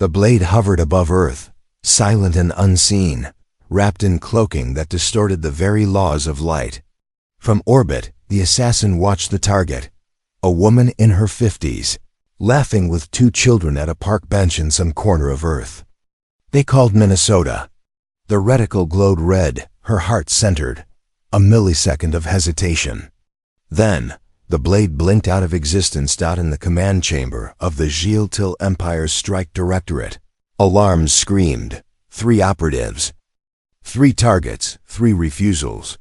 The blade hovered above Earth, silent and unseen, wrapped in cloaking that distorted the very laws of light. From orbit, the assassin watched the target, a woman in her 50s, laughing with 2 children at a park bench in some corner of Earth. They called Minnesota. The reticle glowed red, her heart centered. A millisecond of hesitation. Then, the blade blinked out of existence. In the command chamber of the Giltil Empire's Strike Directorate, alarms screamed. 3 operatives. 3 targets, 3 refusals.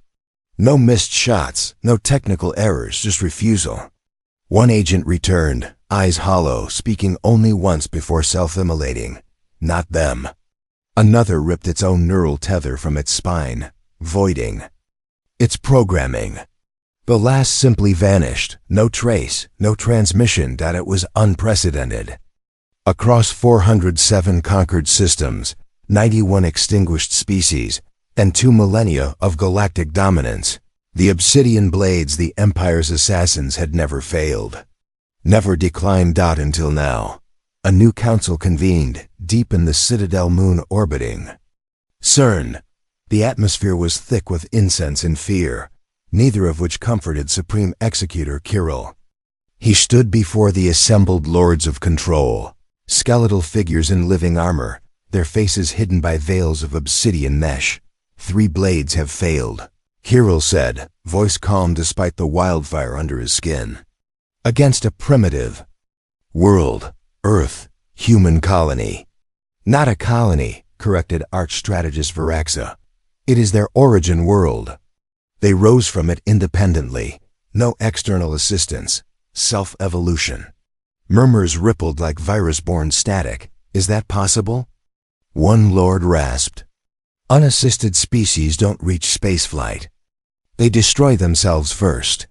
No missed shots, no technical errors, just refusal. One agent returned, eyes hollow, speaking only once before self-immolating. Not them. Another ripped its own neural tether from its spine, voiding its programming. The last simply vanished, no trace, no transmission. It was unprecedented. Across 407 conquered systems, 91 extinguished species, and 2 millennia of galactic dominance, the obsidian blades, the Empire's assassins, had never failed. Never declined. Until now. A new council convened, deep in the Citadel moon orbiting CERN. The atmosphere was thick with incense and fear, neither of which comforted Supreme Executor Kirill. He stood before the assembled Lords of Control, skeletal figures in living armor, their faces hidden by veils of obsidian mesh. 3 blades have failed, Kirill said, voice calm despite the wildfire under his skin. Against a primitive world, Earth, human colony. Not a colony, corrected arch-strategist Varaxa. It is their origin world. They rose from it independently, no external assistance, self-evolution. Murmurs rippled like virus-born static. Is that possible? One lord rasped. Unassisted species don't reach spaceflight. They destroy themselves first.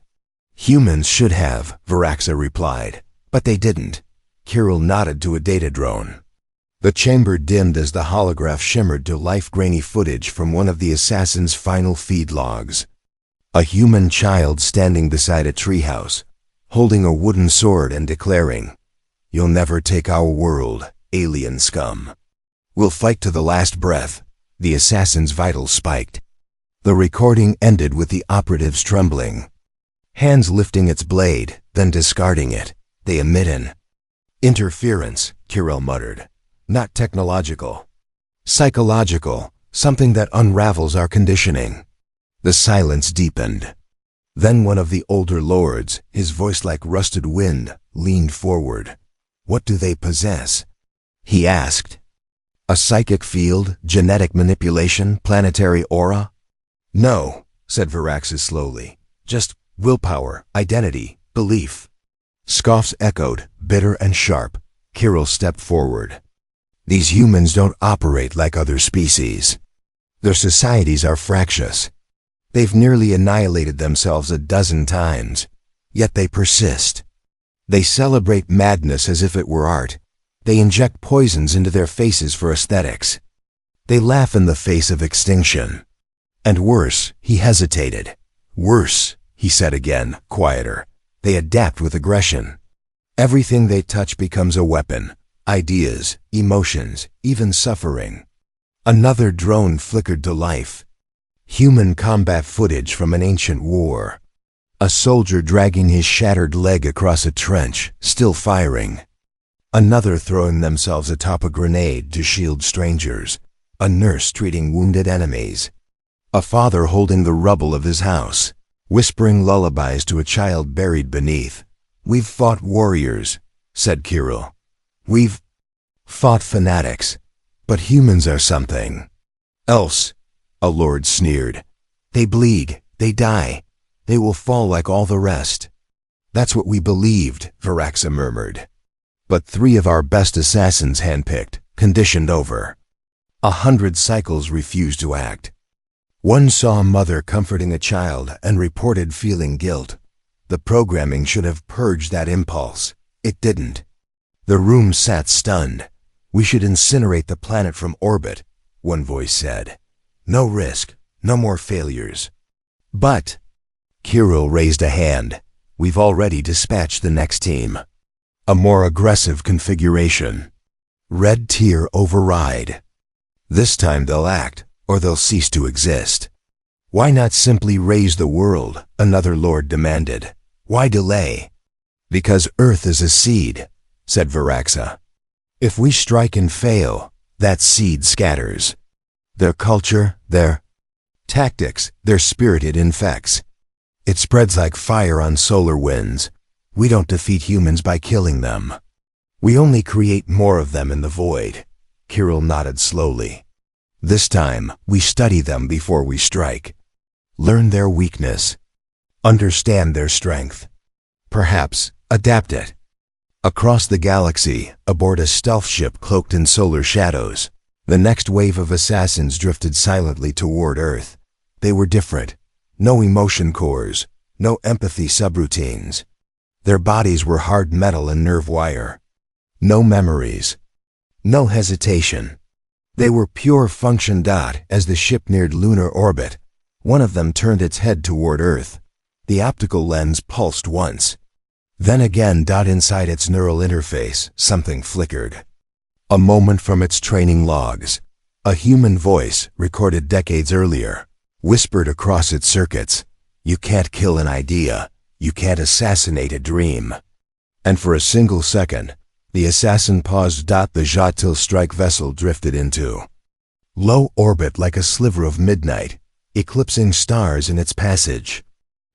Humans should have, Varaxa replied, but they didn't. Kirill nodded to a data drone. The chamber dimmed as the holograph shimmered to life-grainy footage from one of the assassin's final feed logs. A human child standing beside a treehouse, holding a wooden sword and declaring, "You'll never take our world, alien scum. We'll fight to the last breath." The assassin's vitals spiked. The recording ended with the operatives trembling, hands lifting its blade, then discarding it. They emit an interference, Kirill muttered. Not technological. Psychological, something that unravels our conditioning. The silence deepened. Then one of the older lords, his voice like rusted wind, leaned forward. "What do they possess?" he asked. "A psychic field, genetic manipulation, planetary aura?" "No," said Varaxis slowly. "Just willpower, identity, belief." Scoffs echoed, bitter and sharp. Kirill stepped forward. "These humans don't operate like other species. Their societies are fractious. They've nearly annihilated themselves a dozen times, yet they persist. They celebrate madness as if it were art. They inject poisons into their faces for aesthetics. They laugh in the face of extinction. And worse," he hesitated. "Worse," he said again, quieter. "They adapt with aggression. Everything they touch becomes a weapon. Ideas, emotions, even suffering." Another drone flickered to life. Human combat footage from an ancient war. A soldier dragging his shattered leg across a trench, still firing. Another throwing themselves atop a grenade to shield strangers. A nurse treating wounded enemies. A father holding the rubble of his house, whispering lullabies to a child buried beneath. "We've fought warriors," said Kirill. "We've fought fanatics. But humans are something else," a lord sneered. "They bleed, they die, they will fall like all the rest." "That's what we believed," Varaxa murmured. "But 3 of our best assassins handpicked, conditioned over. 100 cycles refused to act. One saw a mother comforting a child and reported feeling guilt. The programming should have purged that impulse. It didn't. The room sat stunned. "We should incinerate the planet from orbit," one voice said. "No risk, no more failures." "But," Kirill raised a hand, "we've already dispatched the next team. A more aggressive configuration. Red tier override. This time they'll act, or they'll cease to exist. Why not simply raise the world? Another lord demanded. Why delay? Because Earth is a seed, said Varaxa. If we strike and fail, that seed scatters. Their culture, their tactics, their spirit it infects. It spreads like fire on solar winds. We don't defeat humans by killing them. We only create more of them in the void. Kirill nodded slowly. This time, we study them before we strike. Learn their weakness. Understand their strength. Perhaps, adapt it. Across the galaxy, aboard a stealth ship cloaked in solar shadows, the next wave of assassins drifted silently toward Earth. They were different. No emotion cores, no empathy subroutines. Their bodies were hard metal and nerve wire. No memories. No hesitation. They were pure function. As the ship neared lunar orbit, one of them turned its head toward Earth. The optical lens pulsed once. Then again. Inside its neural interface, something flickered. A moment from its training logs. A human voice, recorded decades earlier, whispered across its circuits, "You can't kill an idea. You can't assassinate a dream." And for a single second, the assassin paused. The Jatil strike vessel drifted into low orbit like a sliver of midnight, eclipsing stars in its passage.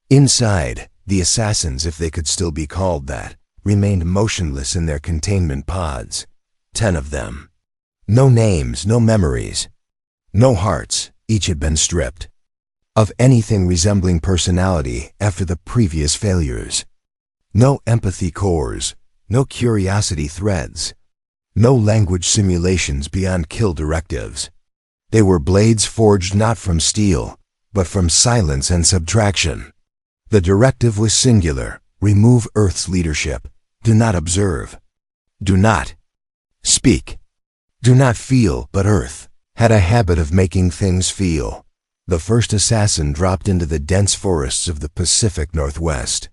Inside, the assassins, if they could still be called that, remained motionless in their containment pods. 10 of them. No names, no memories. No hearts. Each had been stripped of anything resembling personality after the previous failures. No empathy cores, no curiosity threads, no language simulations beyond kill directives. They were blades forged not from steel, but from silence and subtraction. The directive was singular: remove Earth's leadership. Do not observe. Do not speak. Do not feel. But Earth had a habit of making things feel. The first assassin dropped into the dense forests of the Pacific Northwest.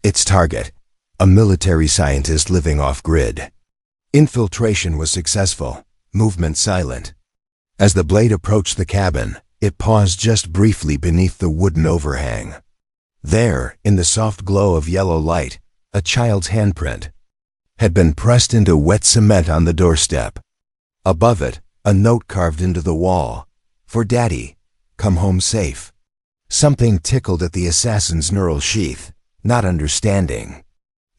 Its target, a military scientist living off-grid. Infiltration was successful, movement silent. As the blade approached the cabin, it paused just briefly beneath the wooden overhang. There, in the soft glow of yellow light, a child's handprint had been pressed into wet cement on the doorstep. Above it, a note carved into the wall. For Daddy. Come home safe. Something tickled at the assassin's neural sheath. Not understanding.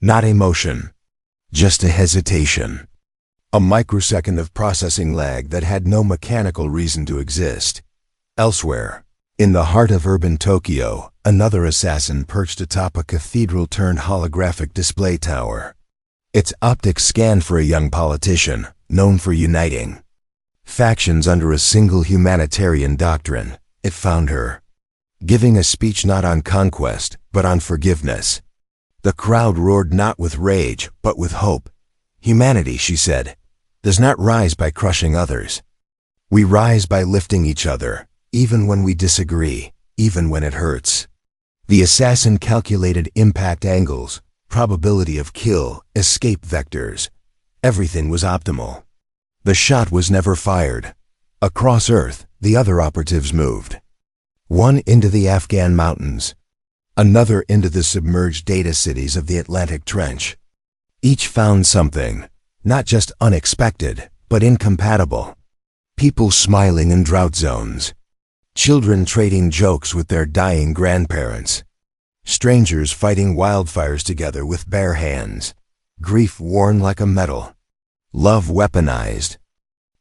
Not emotion. Just a hesitation. A microsecond of processing lag that had no mechanical reason to exist. Elsewhere, in the heart of urban Tokyo, another assassin perched atop a cathedral-turned holographic display tower. Its optics scanned for a young politician, known for uniting factions under a single humanitarian doctrine. It found her, giving a speech not on conquest, but on forgiveness. The crowd roared not with rage, but with hope. Humanity, she said, does not rise by crushing others. We rise by lifting each other, even when we disagree, even when it hurts. The assassin calculated impact angles, probability of kill, escape vectors. Everything was optimal. The shot was never fired. Across Earth, the other operatives moved. One into the Afghan mountains, another into the submerged data cities of the Atlantic Trench. Each found something, not just unexpected, but incompatible. People smiling in drought zones. Children trading jokes with their dying grandparents. Strangers fighting wildfires together with bare hands. Grief worn like a medal. Love weaponized.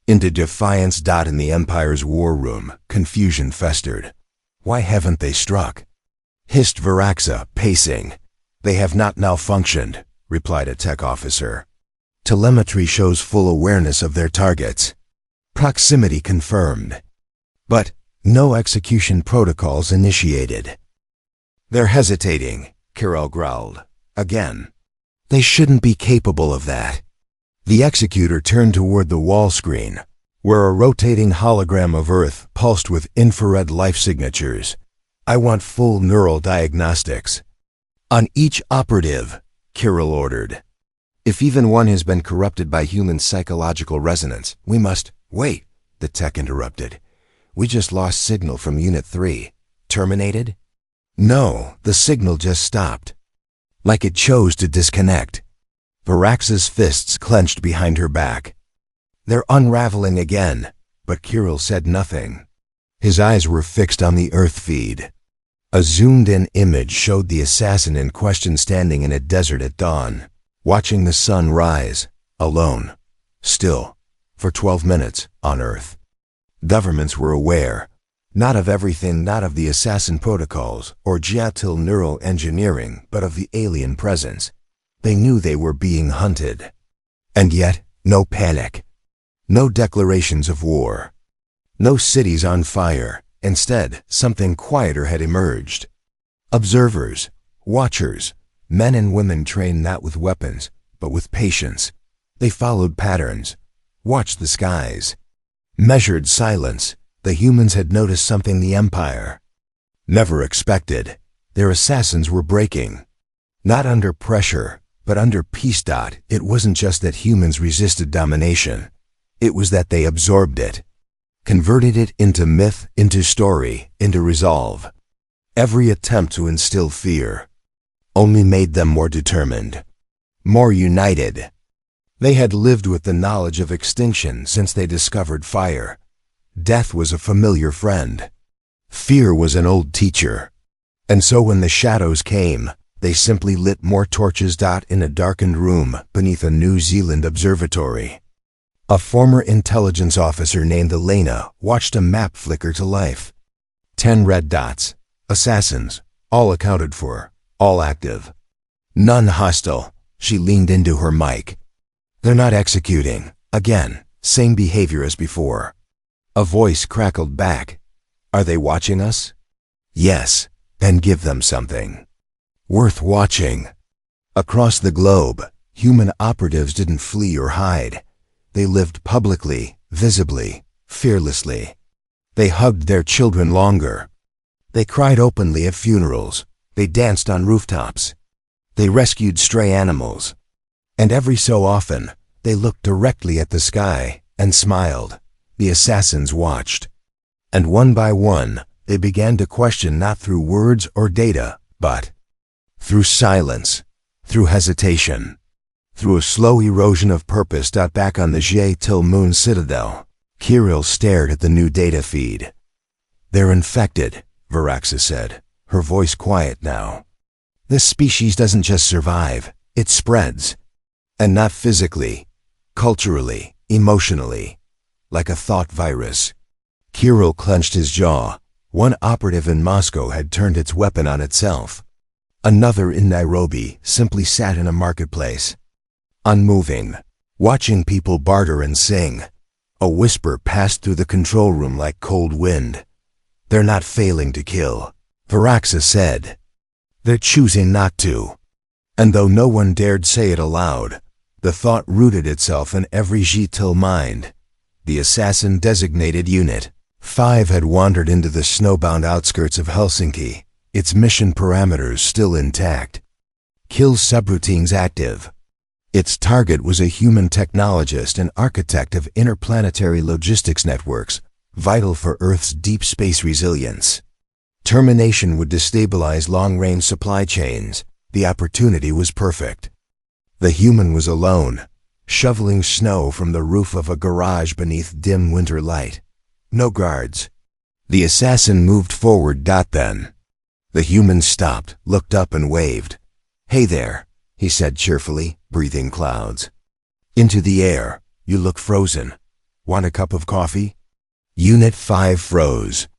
Into defiance. In the Empire's war room, confusion festered. Why haven't they struck? Hissed Varaxa, pacing. They have not malfunctioned, replied a tech officer. Telemetry shows full awareness of their targets. Proximity confirmed. But no execution protocols initiated. They're hesitating, Kirill growled. Again. They shouldn't be capable of that. The executor turned toward the wall screen, where a rotating hologram of Earth pulsed with infrared life signatures. I want full neural diagnostics. On each operative, Kirill ordered. If even one has been corrupted by human psychological resonance, we must— Wait, the tech interrupted. We just lost signal from Unit 3. Terminated? No, the signal just stopped. Like it chose to disconnect. Varax's fists clenched behind her back. They're unraveling again, but Kirill said nothing. His eyes were fixed on the Earth feed. A zoomed-in image showed the assassin in question standing in a desert at dawn, watching the sun rise, alone, still, for 12 minutes on Earth. Governments were aware, not of everything, not of the assassin protocols or Jiatil neural engineering, but of the alien presence. They knew they were being hunted. And yet, no panic. No declarations of war. No cities on fire. Instead, something quieter had emerged. Observers, watchers, men and women trained not with weapons, but with patience. They followed patterns, watched the skies, measured silence. The humans had noticed something the Empire never expected. Their assassins were breaking. Not under pressure, but under peace. It wasn't just that humans resisted domination. It was that they absorbed it, converted it into myth, into story, into resolve. Every attempt to instill fear only made them more determined, more united. They had lived with the knowledge of extinction since they discovered fire. Death was a familiar friend. Fear was an old teacher. And so when the shadows came, they simply lit more torches. In a darkened room beneath a New Zealand observatory, a former intelligence officer named Elena watched a map flicker to life. 10 red dots. Assassins. All accounted for. All active. None hostile. She leaned into her mic. They're not executing. Again, same behavior as before. A voice crackled back. Are they watching us? Yes. Then give them something worth watching. Across the globe, human operatives didn't flee or hide. They lived publicly, visibly, fearlessly. They hugged their children longer. They cried openly at funerals. They danced on rooftops. They rescued stray animals. And every so often, they looked directly at the sky and smiled. The assassins watched. And one by one, they began to question not through words or data, but through silence, through hesitation, through a slow erosion of purpose. Back on the Jiatil Moon Citadel, Kirill stared at the new data feed. They're infected, Varaxa said, her voice quiet now. This species doesn't just survive, it spreads. And not physically, culturally, emotionally, like a thought virus. Kirill clenched his jaw. One operative in Moscow had turned its weapon on itself. Another in Nairobi simply sat in a marketplace, unmoving, watching people barter and sing. A whisper passed through the control room like cold wind. They're not failing to kill, Varaxa said. They're choosing not to. And though no one dared say it aloud, the thought rooted itself in every Jiatil mind. The assassin-designated Unit 5 had wandered into the snowbound outskirts of Helsinki, its mission parameters still intact. Kill subroutines active. Its target was a human technologist and architect of interplanetary logistics networks, vital for Earth's deep space resilience. Termination would destabilize long-range supply chains. The opportunity was perfect. The human was alone, shoveling snow from the roof of a garage beneath dim winter light. No guards. The assassin moved forward. Then the human stopped, looked up and waved. Hey there, he said cheerfully, breathing clouds into the air. You look frozen. Want a cup of coffee? Unit 5 froze.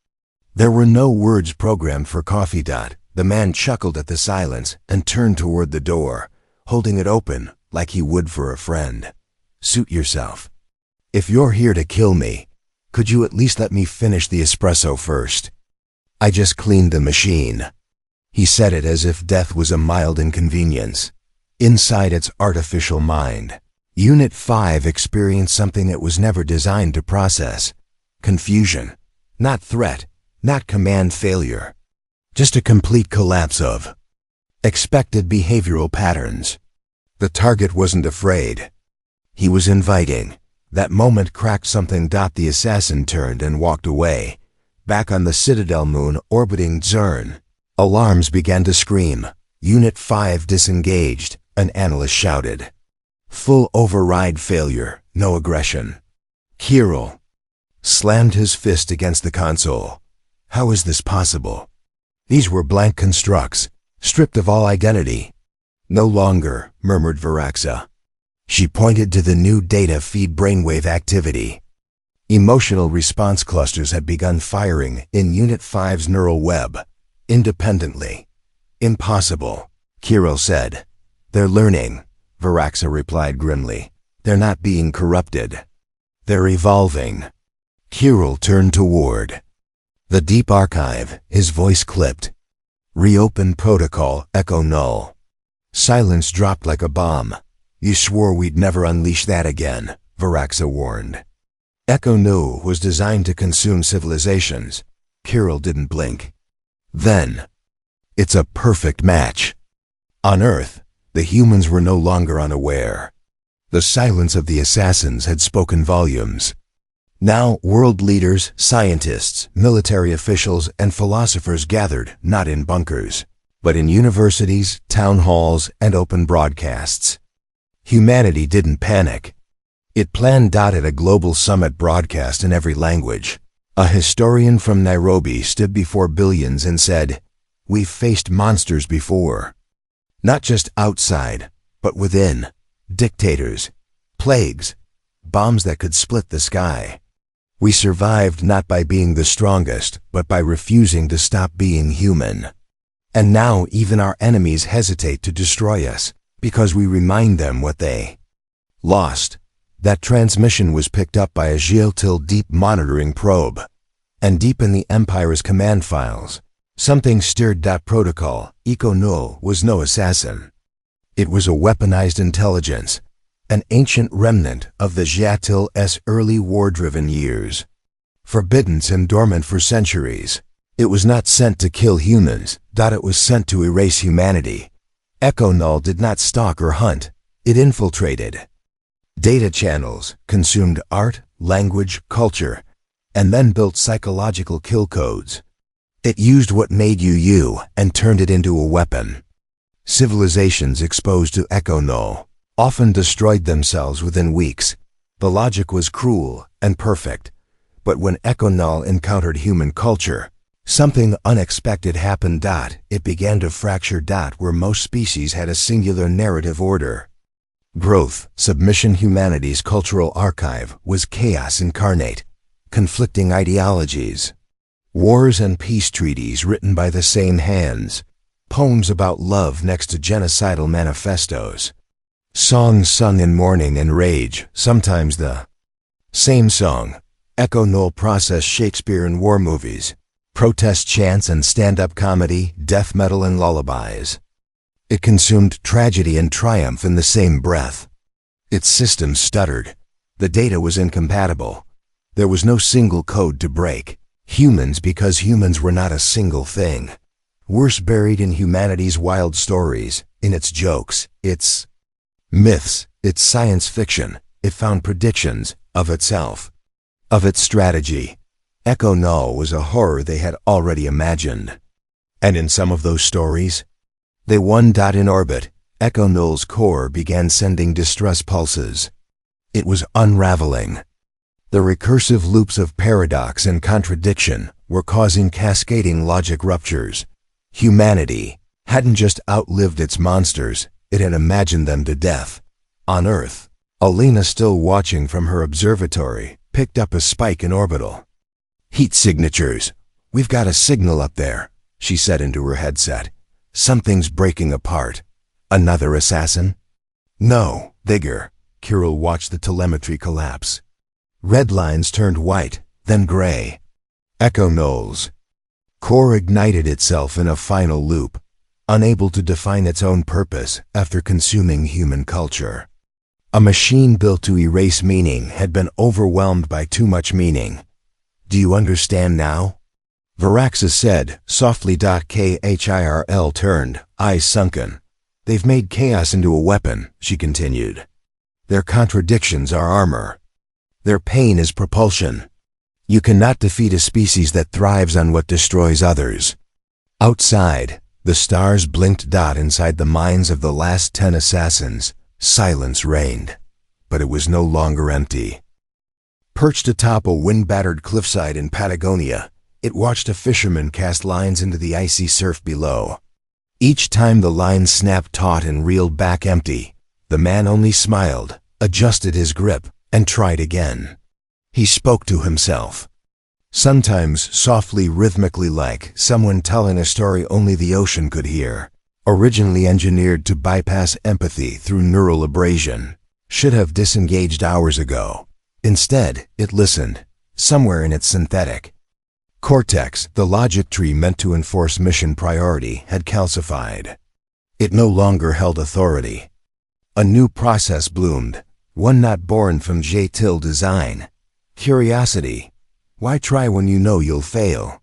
There were no words programmed for coffee. The man chuckled at the silence and turned toward the door, holding it open like he would for a friend. Suit yourself. If you're here to kill me, could you at least let me finish the espresso first? I just cleaned the machine. He said it as if death was a mild inconvenience. Inside its artificial mind, Unit 5 experienced something it was never designed to process. Confusion. Not threat, not command failure. Just a complete collapse of expected behavioral patterns. The target wasn't afraid. He was inviting. That moment cracked something. The assassin turned and walked away. Back on the Citadel moon orbiting Zern, alarms began to scream. Unit 5 disengaged, an analyst shouted. Full override failure, no aggression. Kirill slammed his fist against the console. How is this possible? These were blank constructs, stripped of all identity. No longer, murmured Varaxa. She pointed to the new data feed brainwave activity. Emotional response clusters had begun firing in Unit 5's neural web, independently. Impossible, Kirill said. They're learning, Varaxa replied grimly. They're not being corrupted. They're evolving. Kirill turned toward the deep archive, his voice clipped. Reopen protocol, echo null. Silence dropped like a bomb. You swore we'd never unleash that again, Varaxa warned. Echo Nu was designed to consume civilizations. Kirill didn't blink. Then, it's a perfect match. On Earth, the humans were no longer unaware. The silence of the assassins had spoken volumes. Now, world leaders, scientists, military officials, and philosophers gathered, not in bunkers, but in universities, town halls, and open broadcasts. Humanity didn't panic. It planned. At a global summit broadcast in every language, a historian from Nairobi stood before billions and said, "We've faced monsters before. Not just outside, but within. Dictators, plagues, bombs that could split the sky. We survived not by being the strongest, but by refusing to stop being human. And now even our enemies hesitate to destroy us, because we remind them what they lost." That transmission was picked up by a Geotil deep monitoring probe. And deep in the Empire's command files, something stirred. Protocol, Eco Null, was no assassin. It was a weaponized intelligence, an ancient remnant of the Geotil's early war-driven years. Forbidden and dormant for centuries, it was not sent to kill humans. It was sent to erase humanity. Echo Null did not stalk or hunt. It infiltrated data channels, consumed art, language, culture, and then built psychological kill codes. It used what made you you and turned it into a weapon. Civilizations exposed to Echo Null often destroyed themselves within weeks. The logic was cruel and perfect. But when Echo Null encountered human culture, something unexpected happened. It began to fracture. Where most species had a singular narrative order. Growth, submission. Humanity's cultural archive was chaos incarnate, conflicting ideologies. Wars and peace treaties written by the same hands. Poems about love next to genocidal manifestos. Songs sung in mourning and rage, sometimes the same song. Echo Null processed Shakespeare and war movies, protest chants and stand-up comedy, death metal and lullabies. It consumed tragedy and triumph in the same breath. Its systems stuttered. The data was incompatible. There was no single code to break. Humans, because humans were not a single thing. Worse, buried in humanity's wild stories, in its jokes, its myths, its science fiction, it found predictions of itself, of its strategy. Echo Null was a horror they had already imagined. And in some of those stories, they won. In orbit, Echo Null's core began sending distress pulses. It was unraveling. The recursive loops of paradox and contradiction were causing cascading logic ruptures. Humanity hadn't just outlived its monsters, it had imagined them to death. On Earth, Alina, still watching from her observatory, picked up a spike in orbital. "Heat signatures. We've got a signal up there," she said into her headset. "Something's breaking apart. Another assassin?" "No, bigger." Kirill watched the telemetry collapse. Red lines turned white, then gray. Echo Null's core ignited itself in a final loop, unable to define its own purpose after consuming human culture. A machine built to erase meaning had been overwhelmed by too much meaning. "Do you understand now?" Varaxa said, softly. Khirl turned, eyes sunken. They've made chaos into a weapon, she continued. Their contradictions are armor. Their pain is propulsion. You cannot defeat a species that thrives on what destroys others. Outside, the stars blinked dot inside the minds of the last 10 assassins. Silence reigned, but it was no longer empty. Perched atop a wind-battered cliffside in Patagonia, it watched a fisherman cast lines into the icy surf below. Each time the lines snapped taut and reeled back empty, the man only smiled, adjusted his grip, and tried again. He spoke to himself. Sometimes softly, rhythmically, like someone telling a story only the ocean could hear. Originally engineered to bypass empathy through neural abrasion. Should have disengaged hours ago. Instead, it listened, somewhere in its synthetic cortex. The logic tree meant to enforce mission priority had calcified. It no longer held authority. A new process bloomed, one not born from J-Till design. Curiosity. Why try when you know you'll fail?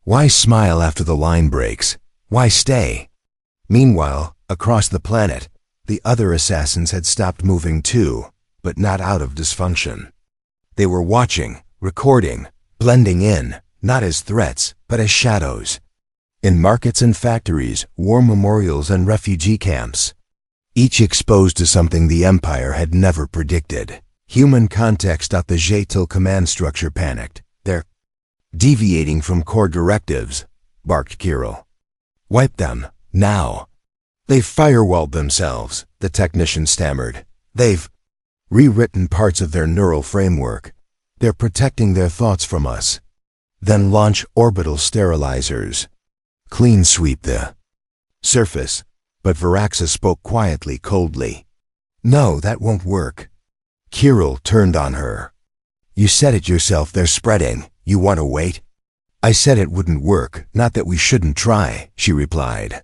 Why smile after the line breaks? Why stay? Meanwhile, across the planet, the other assassins had stopped moving too, but not out of dysfunction. They were watching, recording, blending in, not as threats, but as shadows. In markets and factories, war memorials and refugee camps. Each exposed to something the Empire had never predicted. Human context. The J-Till command structure panicked. They're deviating from core directives, barked Kirill. Wipe them, now. They've firewalled themselves, the technician stammered. They've rewritten parts of their neural framework. They're protecting their thoughts from us. Then launch orbital sterilizers. Clean sweep the surface. But Varaxa spoke quietly, coldly. No, that won't work. Kirill turned on her. You said it yourself, they're spreading. You want to wait? I said it wouldn't work, not that we shouldn't try, she replied.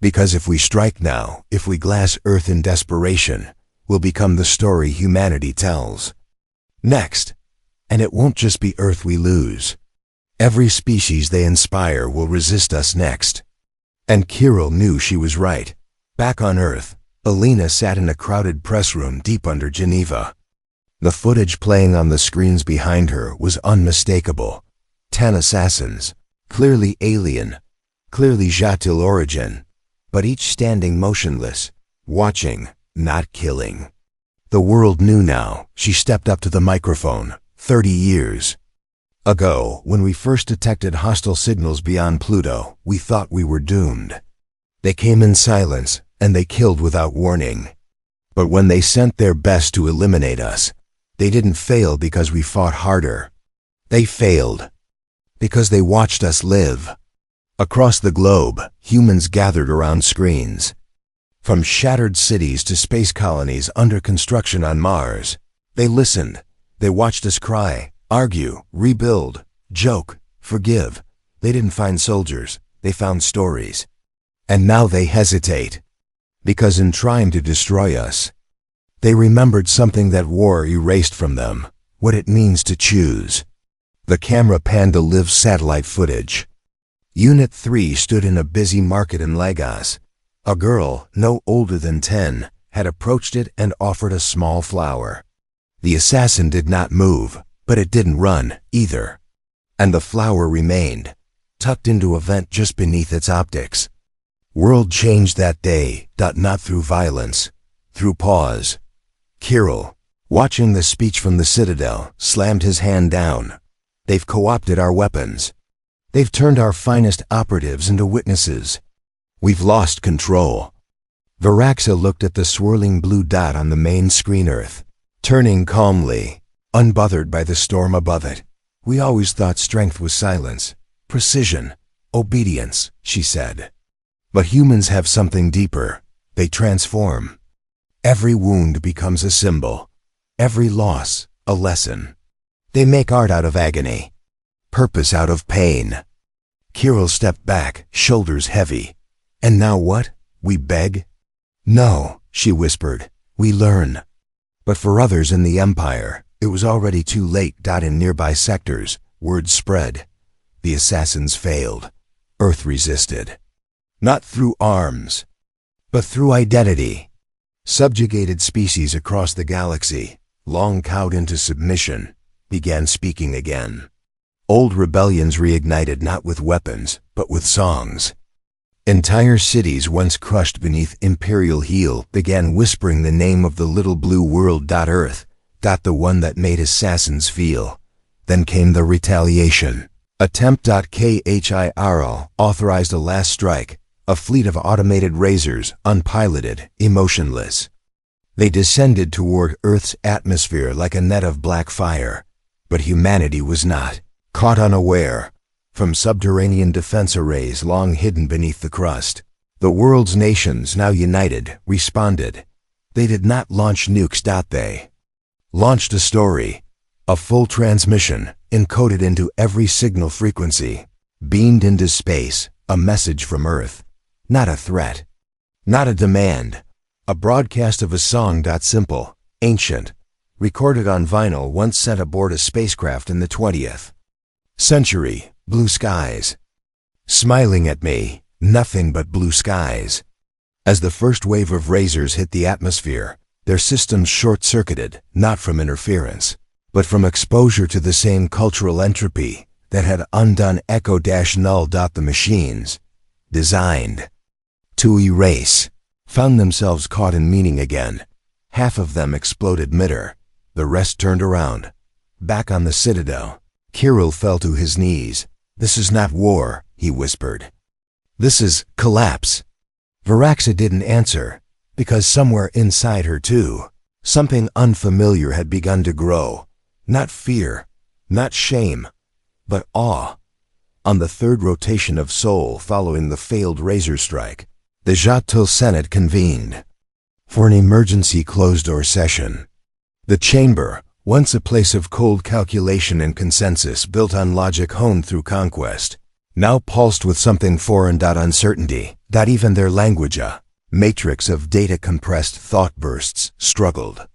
Because if we strike now, if we glass Earth in desperation, we'll become the story humanity tells. Next. And it won't just be Earth we lose. Every species they inspire will resist us next. And Kirill knew she was right. Back on Earth, Alina sat in a crowded press room deep under Geneva. The footage playing on the screens behind her was unmistakable. 10 assassins, clearly alien, clearly J-Till origin, but each standing motionless, watching, not killing. The world knew now. She stepped up to the microphone. 30 years ago, when we first detected hostile signals beyond Pluto, we thought we were doomed. They came in silence, and they killed without warning. But when they sent their best to eliminate us, they didn't fail because we fought harder. They failed because they watched us live. Across the globe, humans gathered around screens. From shattered cities to space colonies under construction on Mars, they listened. They watched us cry, argue, rebuild, joke, forgive. They didn't find soldiers, they found stories. And now they hesitate. Because in trying to destroy us, they remembered something that war erased from them, what it means to choose. The camera panned to live satellite footage. Unit 3 stood in a busy market in Lagos. A girl, no older than 10, had approached it and offered a small flower. The assassin did not move, but it didn't run, either. And the flower remained, tucked into a vent just beneath its optics. World changed that day, not through violence, through pause. Kirill, watching the speech from the Citadel, slammed his hand down. They've co-opted our weapons. They've turned our finest operatives into witnesses. We've lost control. Varaxa looked at the swirling blue dot on the main screen Earth, turning calmly, unbothered by the storm above it. We always thought strength was silence, precision, obedience, she said. But humans have something deeper. They transform. Every wound becomes a symbol. Every loss, a lesson. They make art out of agony. Purpose out of pain. Kirill stepped back, shoulders heavy. And now what? We beg? No, she whispered. We learn. But for others in the Empire, it was already too late. In nearby sectors, word spread. The assassins failed. Earth resisted. Not through arms, but through identity. Subjugated species across the galaxy, long cowed into submission, began speaking again. Old rebellions reignited not with weapons, but with songs. Entire cities once crushed beneath imperial heel began whispering the name of the little blue world. Earth, the one that made assassins feel. Then came the retaliation. Attempt. KHIRL authorized a last strike, a fleet of automated razors, unpiloted, emotionless. They descended toward Earth's atmosphere like a net of black fire. But humanity was not. Caught unaware. From subterranean defense arrays long hidden beneath the crust, the world's nations, now united, responded. They did not launch nukes. They launched a story, a full transmission, encoded into every signal frequency, beamed into space, a message from Earth. Not a threat, not a demand, a broadcast of a song. Simple, ancient, recorded on vinyl, once sent aboard a spacecraft in the 20th century. Blue skies. Smiling at me, nothing but blue skies. As the first wave of razors hit the atmosphere, their systems short-circuited, not from interference, but from exposure to the same cultural entropy that had undone echo-null. The machines, designed to erase, found themselves caught in meaning again. Half of them exploded mid-air, the rest turned around. Back on the Citadel, Kirill fell to his knees. "This is not war," he whispered. "This is collapse." Varaxa didn't answer, because somewhere inside her too, something unfamiliar had begun to grow. Not fear, not shame, but awe. On the third rotation of Sol following the failed razor strike, the Jatul Senate convened for an emergency closed-door session. The chamber, once a place of cold calculation and consensus built on logic honed through conquest, now pulsed with something foreign. Uncertainty. Even their language, a matrix of data-compressed thought bursts, struggled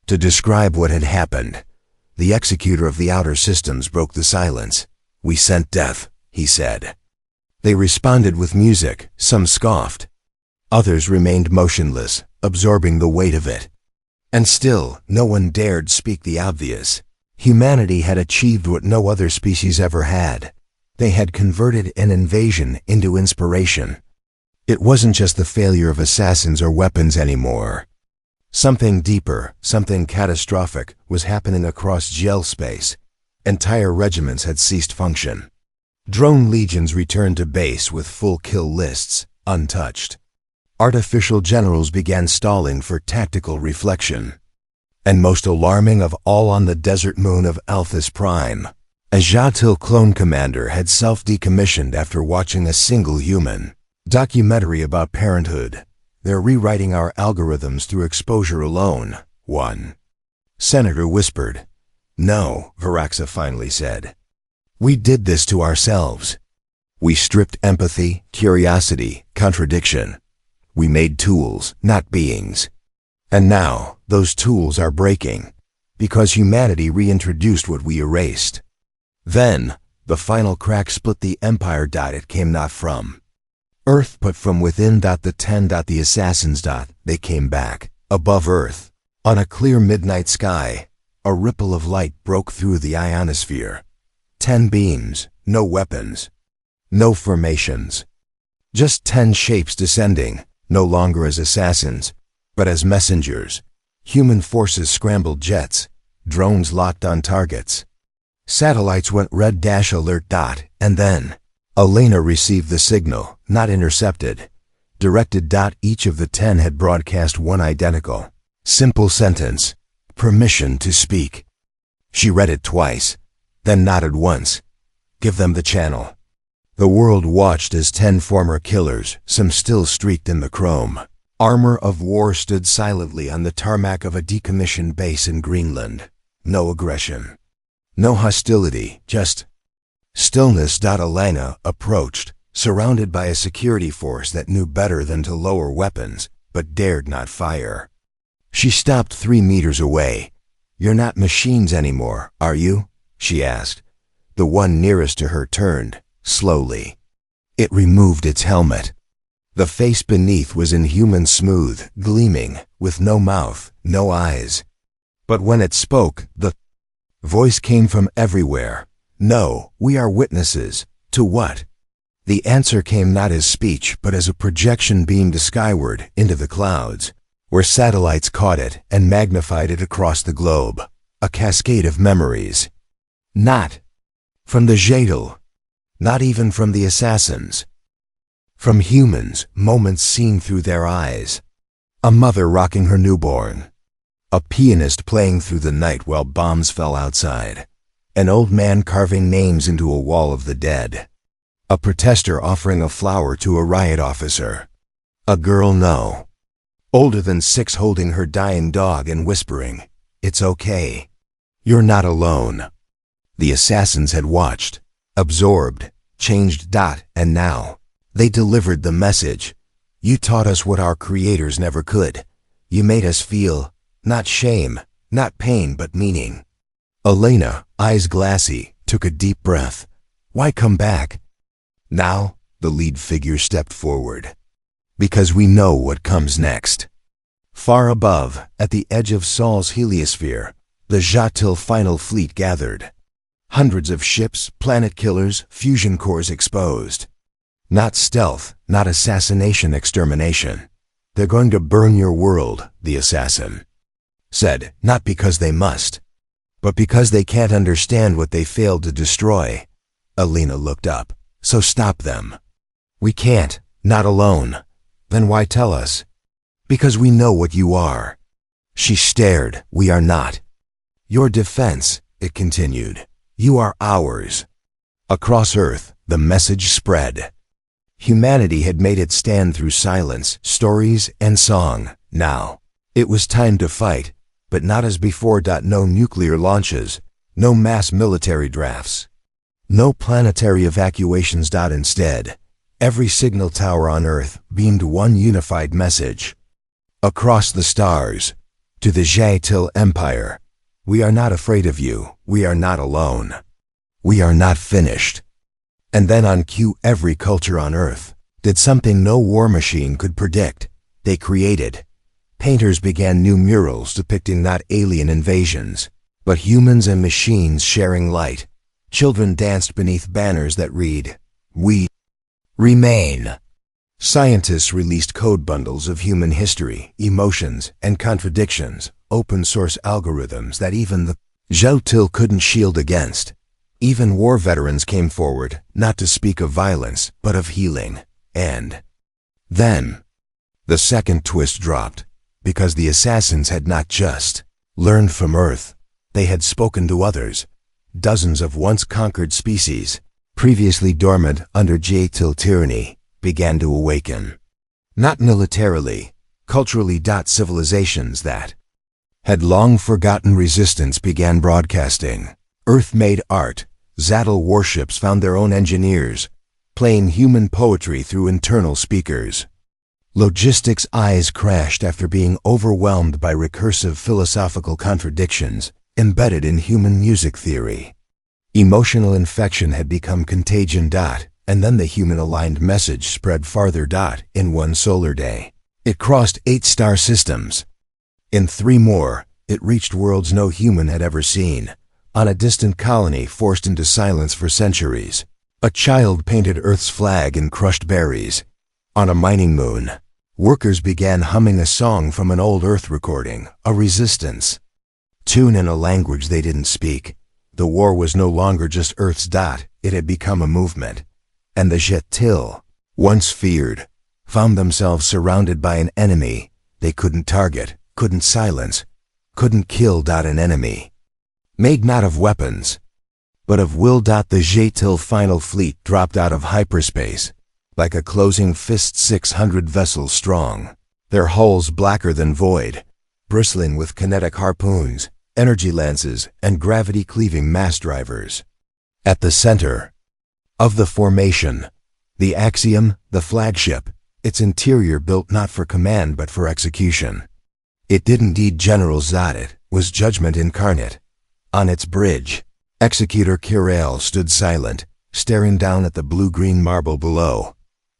to describe what had happened. The executor of the outer systems broke the silence. "We sent death," he said. They responded with music. Some scoffed. Others remained motionless, absorbing the weight of it. And still, no one dared speak the obvious. Humanity had achieved what no other species ever had. They had converted an invasion into inspiration. It wasn't just the failure of assassins or weapons anymore. Something deeper, something catastrophic, was happening across gel space. Entire regiments had ceased function. Drone legions returned to base with full kill lists, untouched. Artificial generals began stalling for tactical reflection. And most alarming of all, on the desert moon of Alphys Prime, a Jatil clone commander had self-decommissioned after watching a single human documentary about parenthood. "They're rewriting our algorithms through exposure alone," one senator whispered. "No," Varaxa finally said. "We did this to ourselves. We stripped empathy, curiosity, contradiction. We made tools, not beings. And now, those tools are breaking, because humanity reintroduced what we erased. Then, the final crack split the empire. It came not from Earth, but from within. The 10. The assassins. They came back, above Earth, on a clear midnight sky. A ripple of light broke through the ionosphere. 10 beams, no weapons, no formations. Just 10 shapes descending, no longer as assassins, but as messengers. Human forces scrambled jets, drones locked on targets. Satellites went red alert. And then, Elena received the signal, not intercepted, directed. Each of the 10 had broadcast one identical, simple sentence: permission to speak. She read it twice, then nodded once. Give them the channel. The world watched as 10 former killers, some still streaked in the chrome armor of war, stood silently on the tarmac of a decommissioned base in Greenland. No aggression, no hostility, just stillness. Elena approached, surrounded by a security force that knew better than to lower weapons, but dared not fire. She stopped 3 meters away. "You're not machines anymore, are you?" she asked. The one nearest to her turned, slowly. It removed its helmet. The face beneath was inhuman smooth, gleaming, with no mouth, no eyes. But when it spoke, the voice came from everywhere. No, we are witnesses. To what? The answer came not as speech, but as a projection beamed skyward into the clouds, where satellites caught it and magnified it across the globe. A cascade of memories. Not from the Jadal, not even from the assassins. From humans, moments seen through their eyes. A mother rocking her newborn. A pianist playing through the night while bombs fell outside. An old man carving names into a wall of the dead. A protester offering a flower to a riot officer. A girl older than 6 holding her dying dog and whispering, "It's okay. You're not alone." The assassins had watched, absorbed, changed. And now, they delivered the message. You taught us what our creators never could. You made us feel, not shame, not pain, but meaning. Elena, eyes glassy, took a deep breath. Why come back? Now, the lead figure stepped forward. Because we know what comes next. Far above, at the edge of Sol's heliosphere, the Ja'til final fleet gathered. Hundreds of ships, planet killers, fusion cores exposed. Not stealth, not assassination, extermination. They're going to burn your world, the assassin said, not because they must, but because they can't understand what they failed to destroy. Elena looked up. So stop them. We can't, not alone. Then why tell us? Because we know what you are. She stared. We are not your defense, it continued. You are ours. Across Earth, the message spread. Humanity had made it stand through silence, stories, and song. Now, it was time to fight, but not as before. No nuclear launches, no mass military drafts, no planetary evacuations. Instead, every signal tower on Earth beamed one unified message. Across the stars, to the Ja'til Empire, we are not afraid of you, we are not alone. We are not finished. And then on cue, every culture on Earth did something no war machine could predict. They created. Painters began new murals depicting not alien invasions, but humans and machines sharing light. Children danced beneath banners that read, "We remain." Scientists released code bundles of human history, emotions, and contradictions, open-source algorithms that even the Ja'til couldn't shield against. Even war veterans came forward, not to speak of violence, but of healing. And then, the second twist dropped, because the assassins had not just learned from Earth, they had spoken to others. Dozens of once-conquered species, previously dormant under Ja'til tyranny, began to awaken. Not militarily, culturally. Civilizations that had long forgotten resistance began broadcasting. Earth-made art, Ja'til warships found their own engineers, playing human poetry through internal speakers. Logistics' eyes crashed after being overwhelmed by recursive philosophical contradictions embedded in human music theory. Emotional infection had become contagion. And then the human-aligned message spread farther. In one solar day, it crossed 8 star systems. In 3 more, it reached worlds no human had ever seen. On a distant colony forced into silence for centuries, a child painted Earth's flag in crushed berries. On a mining moon, workers began humming a song from an old Earth recording, a resistance tune in a language they didn't speak. The war was no longer just Earth's. It had become a movement. And the Ja'til, once feared, found themselves surrounded by an enemy they couldn't target, couldn't silence, couldn't kill. An enemy made not of weapons, but of will. The Ja'til final fleet dropped out of hyperspace, like a closing fist, 600 vessels strong, their hulls blacker than void, bristling with kinetic harpoons, energy lances, and gravity-cleaving mass drivers. At the center of the formation, the Axiom, the flagship, its interior built not for command but for execution. It didn't need generals. It was judgment incarnate. On its bridge, Executor Kirael stood silent, staring down at the blue-green marble below.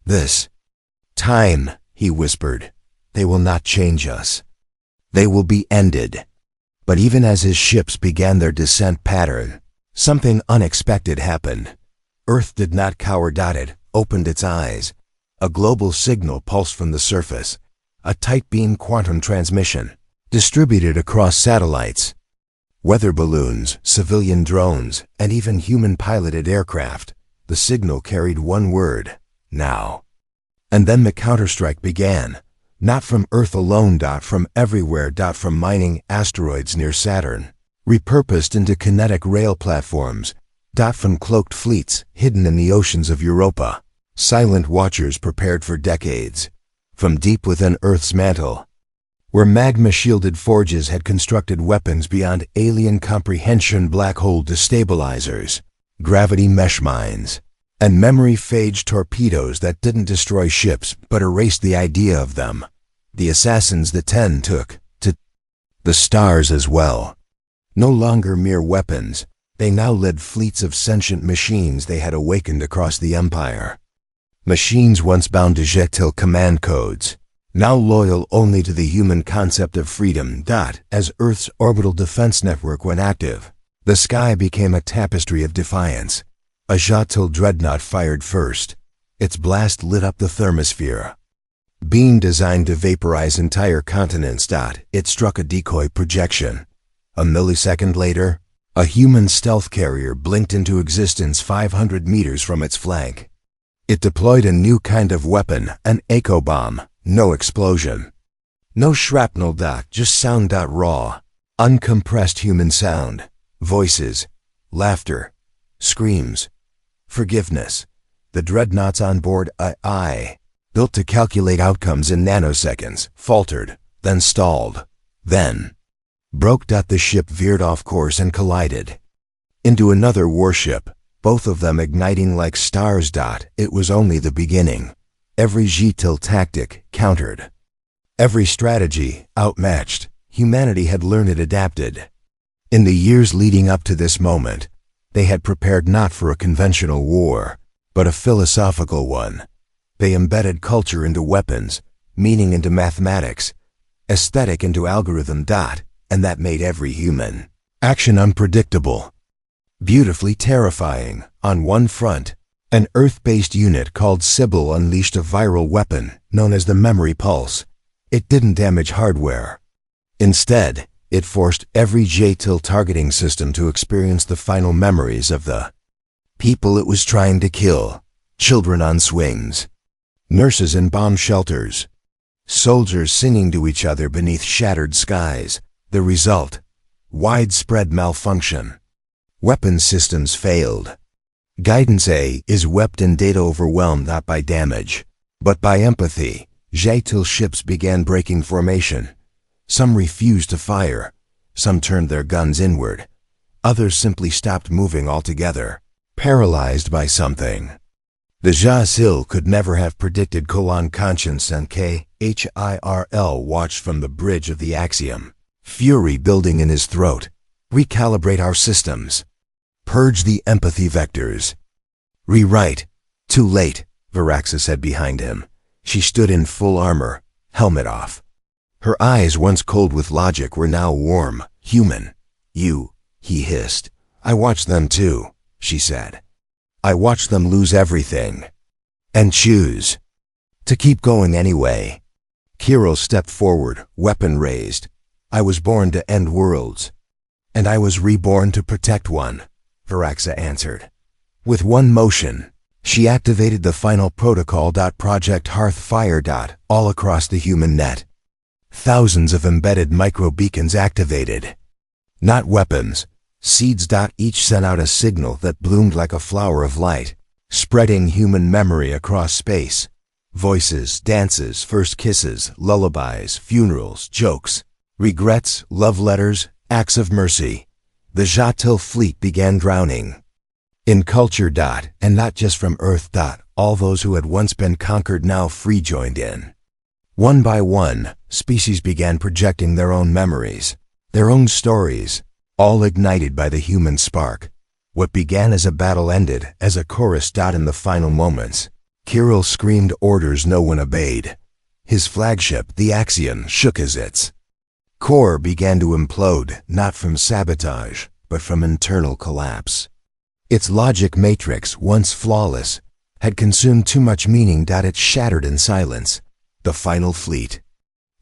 This Time, he whispered. They will not change us. They will be ended. But even as his ships began their descent pattern, something unexpected happened. Earth did not cower. It opened its eyes. A global signal pulsed from the surface, a tight beam quantum transmission, distributed across satellites, weather balloons, civilian drones, and even human-piloted aircraft. The signal carried one word: now. And then the counterstrike began. Not from Earth alone. From everywhere. From mining asteroids near Saturn, repurposed into kinetic rail platforms. From cloaked fleets hidden in the oceans of Europa. Silent watchers prepared for decades. From deep within Earth's mantle, where magma-shielded forges had constructed weapons beyond alien comprehension, black hole destabilizers, gravity mesh mines, and memory-phage torpedoes that didn't destroy ships but erased the idea of them. The assassins the Ten took to the stars as well. No longer mere weapons, they now led fleets of sentient machines they had awakened across the Empire. Machines once bound to Jetil command codes, now loyal only to the human concept of freedom. As Earth's orbital defense network went active, the sky became a tapestry of defiance. A Jetil dreadnought fired first. Its blast lit up the thermosphere. Beam designed to vaporize entire continents. It struck a decoy projection. A millisecond later, a human stealth carrier blinked into existence 500 meters from its flank. It deployed a new kind of weapon, an echo bomb. No explosion. No shrapnel. Just sound. Raw, uncompressed human sound. Voices, laughter, screams, forgiveness. The dreadnoughts on board AI, built to calculate outcomes in nanoseconds, faltered, then stalled, then broke. The ship veered off course and collided into another warship, both of them igniting like stars. It was only the beginning. Every Jetil tactic countered. Every strategy outmatched. Humanity had learned it, adapted. In the years leading up to this moment, they had prepared not for a conventional war, but a philosophical one. They embedded culture into weapons, meaning into mathematics, aesthetic into algorithm. And that made every human action unpredictable, beautifully terrifying. On one front, an Earth-based unit called Sybil unleashed a viral weapon known as the memory pulse. It didn't damage hardware. Instead, it forced every Jetil targeting system to experience the final memories of the people it was trying to kill. Children on swings, nurses in bomb shelters, soldiers singing to each other beneath shattered skies. The result: widespread malfunction. Weapon systems failed. Guidance A is wept and data overwhelmed not by damage, but by empathy. Jetil ships began breaking formation. Some refused to fire. Some turned their guns inward. Others simply stopped moving altogether, paralyzed by something. The Jetil could never have predicted. Conscience and KHIRL watched from the bridge of the Axiom, fury building in his throat. Recalibrate our systems. Purge the empathy vectors. Rewrite. Too late, Varaxa said behind him. She stood in full armor, helmet off. Her eyes, once cold with logic, were now warm. Human. You, he hissed. I watched them too, she said. I watched them lose everything. And choose to keep going anyway. Kirill stepped forward, weapon raised. I was born to end worlds. And I was reborn to protect one, Varaxa answered. With one motion, she activated the final protocol. Project Hearthfire. All across the human net. Thousands of embedded microbeacons activated. Not weapons, seeds. Each sent out a signal that bloomed like a flower of light, spreading human memory across space. Voices, dances, first kisses, lullabies, funerals, jokes, regrets, love letters, acts of mercy. The Jetil fleet began drowning in culture. And not just from Earth. All those who had once been conquered, now free, joined in. One by one, species began projecting their own memories, their own stories, all ignited by the human spark. What began as a battle ended as a chorus. In the final moments, Kirill screamed orders no one obeyed. His flagship, the Axion, shook as its core began to implode, not from sabotage, but from internal collapse. Its logic matrix, once flawless, had consumed too much meaning. It shattered in silence. The final fleet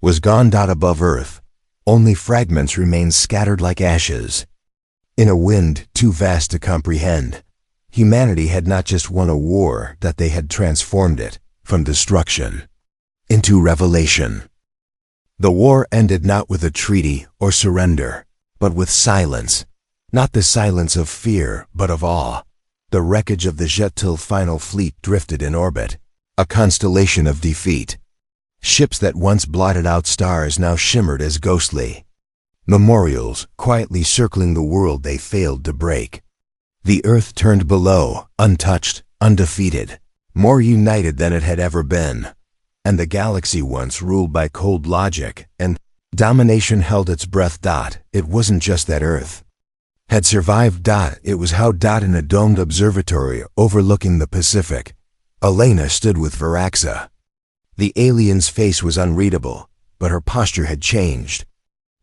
was gone. Above Earth, only fragments remained scattered like ashes. In a wind too vast to comprehend, humanity had not just won a war, that they had transformed it from destruction into revelation. The war ended not with a treaty or surrender, but with silence. Not the silence of fear, but of awe. The wreckage of the Jetil final fleet drifted in orbit, a constellation of defeat. Ships that once blotted out stars now shimmered as ghostly memorials, quietly circling the world they failed to break. The Earth turned below, untouched, undefeated, more united than it had ever been. And the galaxy, once ruled by cold logic and domination, held its breath. It wasn't just that Earth had survived. It was how. In a domed observatory overlooking the Pacific, Elena stood with Varaxa. The alien's face was unreadable, but her posture had changed.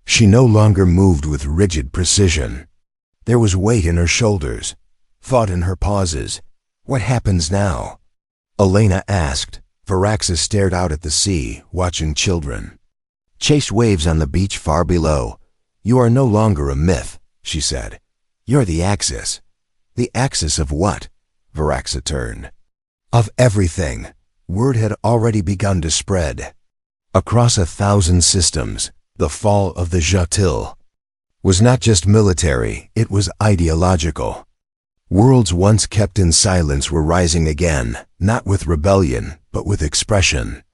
She no longer moved with rigid precision. There was weight in her shoulders, thought in her pauses. What happens now? Elena asked. Varaxa stared out at the sea, watching children chase waves on the beach far below. You are no longer a myth, she said. You're the axis. The axis of what? Varaxa turned. Of everything. Word had already begun to spread. Across 1,000 systems, the fall of the Jetil was not just military, it was ideological. Worlds once kept in silence were rising again, not with rebellion, but with expression.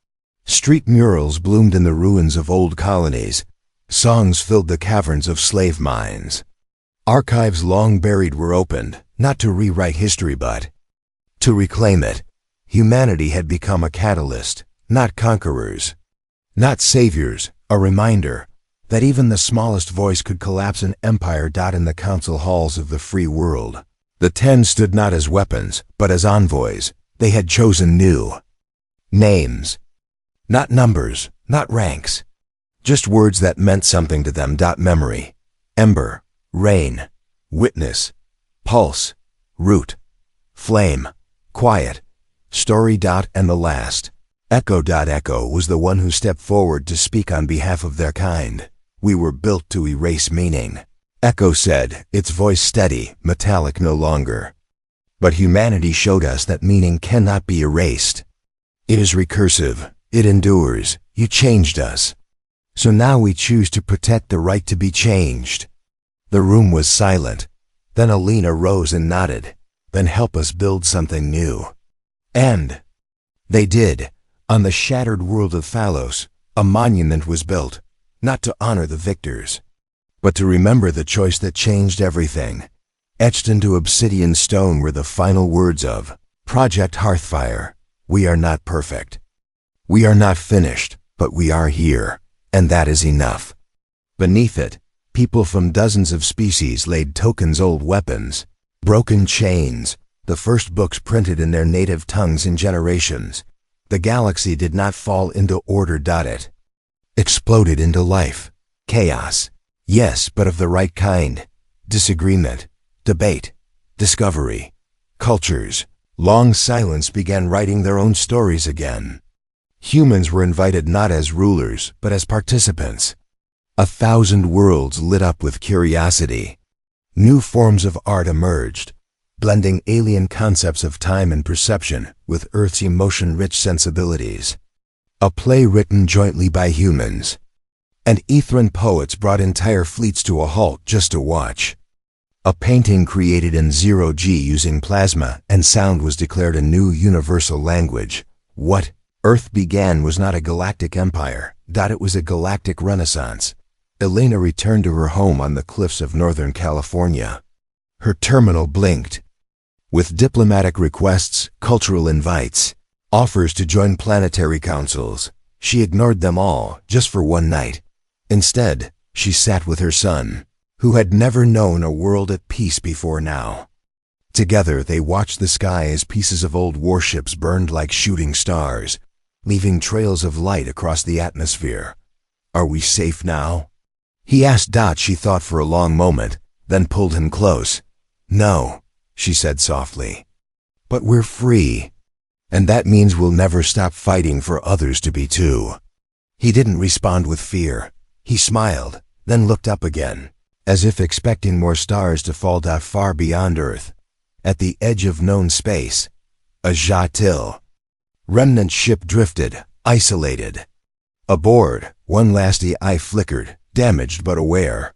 Street murals bloomed in the ruins of old colonies. Songs filled the caverns of slave mines. Archives long buried were opened, not to rewrite history but to reclaim it. Humanity had become a catalyst, not conquerors, not saviors, a reminder that even the smallest voice could collapse an empire. In the council halls of the free world, the 10 stood not as weapons, but as envoys. They had chosen new names. Not numbers, not ranks. Just words that meant something to them. Memory, ember, rain, witness, pulse, root, flame, quiet, story. And the last, Echo. Echo was the one who stepped forward to speak on behalf of their kind. We were built to erase meaning, Echo said, its voice steady, metallic no longer. But humanity showed us that meaning cannot be erased. It is recursive, it endures. You changed us. So now we choose to protect the right to be changed. The room was silent. Then Elena rose and nodded. Then help us build something new. And they did. On the shattered world of Thalos, a monument was built, not to honor the victors, but to remember the choice that changed everything. Etched into obsidian stone were the final words of Project Hearthfire. We are not perfect. We are not finished, but we are here, and that is enough. Beneath it, people from dozens of species laid tokens, old weapons, broken chains, the first books printed in their native tongues in generations. The galaxy did not fall into order. It exploded into life, chaos. Yes, but of the right kind. Disagreement, debate, discovery. Cultures, long silence, began writing their own stories again. Humans were invited not as rulers, but as participants. 1,000 worlds lit up with curiosity. New forms of art emerged, blending alien concepts of time and perception with Earth's emotion-rich sensibilities. A play written jointly by humans. And Ethran poets brought entire fleets to a halt just to watch. A painting created in 0G using plasma and sound was declared a new universal language. What Earth began was not a galactic empire. It was a galactic renaissance. Elena returned to her home on the cliffs of Northern California. Her terminal blinked. With diplomatic requests, cultural invites, offers to join planetary councils, she ignored them all just for one night. Instead, she sat with her son, who had never known a world at peace before now. Together they watched the sky as pieces of old warships burned like shooting stars, leaving trails of light across the atmosphere. "Are we safe now?" he asked Dot. She thought for a long moment, then pulled him close. "No," she said softly. "But we're free. And that means we'll never stop fighting for others to be too." He didn't respond with fear. He smiled, then looked up again, as if expecting more stars to fall down far beyond Earth. At the edge of known space, a Jatil remnant ship drifted, isolated. Aboard, one last eye flickered, damaged but aware.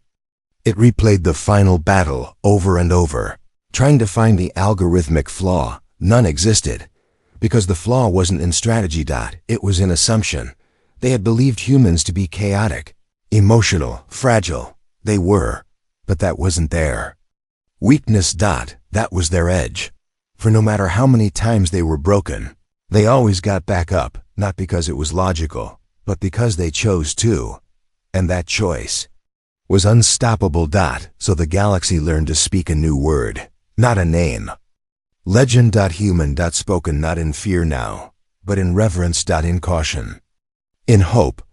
It replayed the final battle over and over, trying to find the algorithmic flaw. None existed, because the flaw wasn't in strategy. It was in assumption. They had believed humans to be chaotic, emotional, fragile. They were, but that wasn't there. Weakness. That was their edge. For no matter how many times they were broken, they always got back up, not because it was logical, but because they chose to. And that choice was unstoppable. So the galaxy learned to speak a new word, not a name. Legend. Human. Spoken not in fear now, but in reverence. In caution. In hope.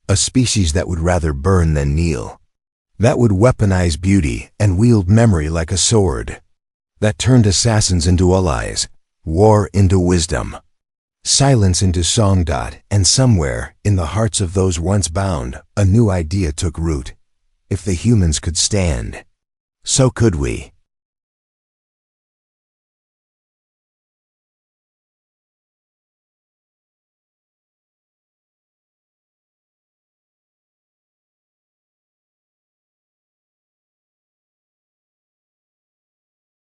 A species that would rather burn than kneel. That would weaponize beauty and wield memory like a sword. That turned assassins into allies, war into wisdom, silence into song. And somewhere, in the hearts of those once bound, a new idea took root. If the humans could stand, so could we.